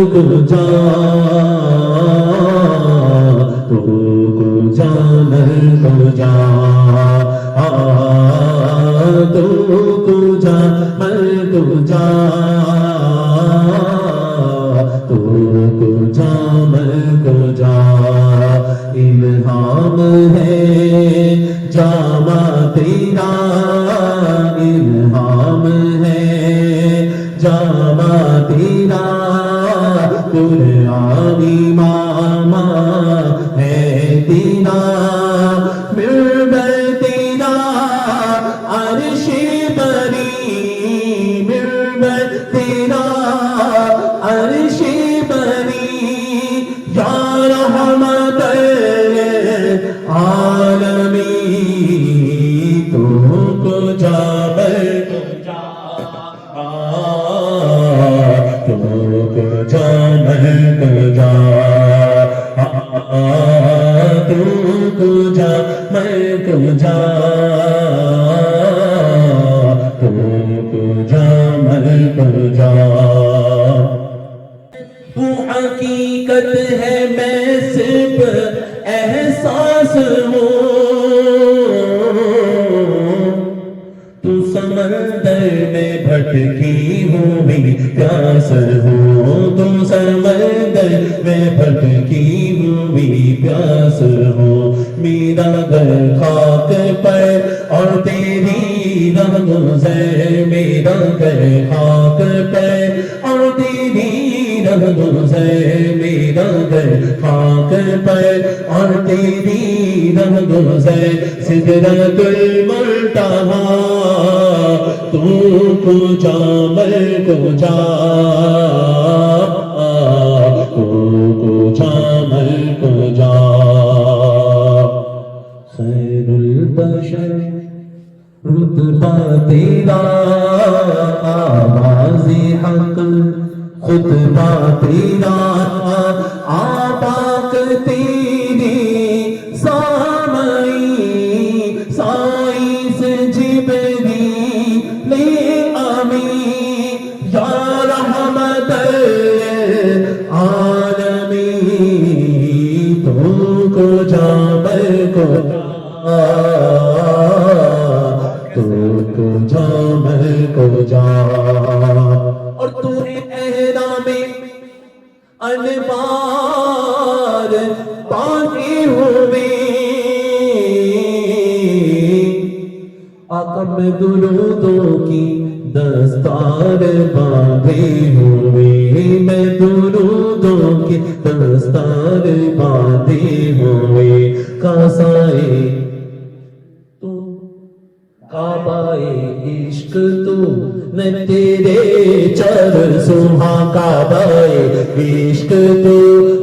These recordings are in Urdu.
کو جا تو کو جا مر کو جا تو کو جا مر کو جا تو کو جا مر کو جا الہام ہے جامع تیرا الہام ہے جامع تیرا قرآنی ماما ہے تیرا منبر تیرا عرش بری منبر تیرا عرش بری یا رحمت عالمی تو کو جا بر کو جا تو کو جا بر کو جا تو کو جا بر کو جا تو کو جا بر کو جا تو حقیقت ہے میں صرف احساس ہوں تو سمندر میں بھٹکی ہوئی پیاس ہوں تو سمندر میں بھٹکی ہوئی پیاس ہوں میرا گھر خاک پر اور تیری راہ گزر میرا گھر خاک پر اور تیری راہ گزر میرا گھر خاک پر اور تیری راہ گزر سدرۃ المنتہا تو کو جا مر کو جا کو جا مر کو جا خیر البشر رتبہ تیرا آواز حق خطبہ تیرا آپاک تیری سامعی سائنس جبریل امی یا رحمت عالمی تو کو جا بر کو تو کو جا بر کو جا اور تو ہے احرام انوار باندھے ہوئے آقا میں درودوں کی دستار باندھے ہوئے میں درودوں کی دستار باندھے ہوئے کاسائے تو کعبہ عشق تو میں تیرے چر سوہاں کعبہ عشق تو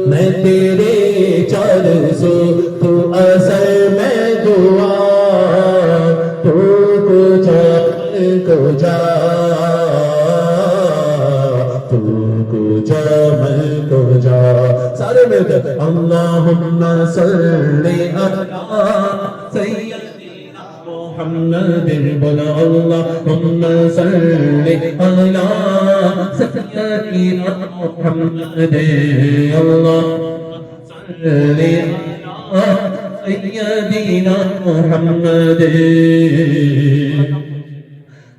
میں تیرے چر سو تو اثر میں دعا تو کو جا تو کو جا میں کو جا سارے مل کر اللہم صلی علی سیدنا محمد بلا اللہم صلی علی سیدنا محمد اللہم صلی علی سیدنا محمد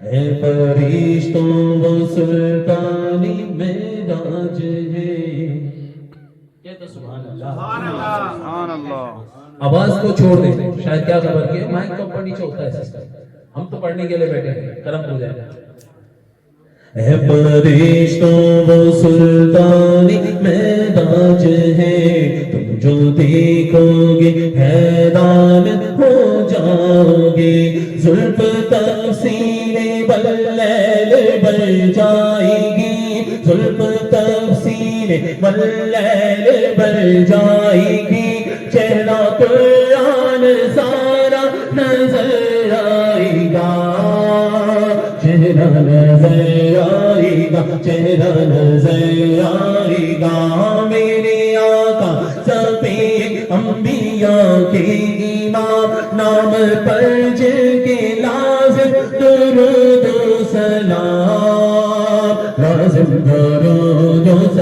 اے فرشتوں و سلطانی معراج ہے کہتے سبحان اللہ آواز کو چھوڑ دیں شاید کیا خبر کہ مائک تو اوپر نیچے ہوتا ہے سسٹم ہم تو پڑھنے کے لیے بیٹھے ہیں کرم ہو جائے گا اے فرشتوں و سلطانی معراج ہے تم جو دیکھو گے حیران ہو جاؤ گے زلف تفصیل واللیل بل جائے گی زلف تفصیل واللیل بل جائے گی چہرہ قرآن سارا نظر آئے گا چہرہ نظر آئے گا چہرہ نظر آئے گا میرے آقا سبھی انبیاء کے امام نام پر جن کے لازم درود و سلام لازم درود و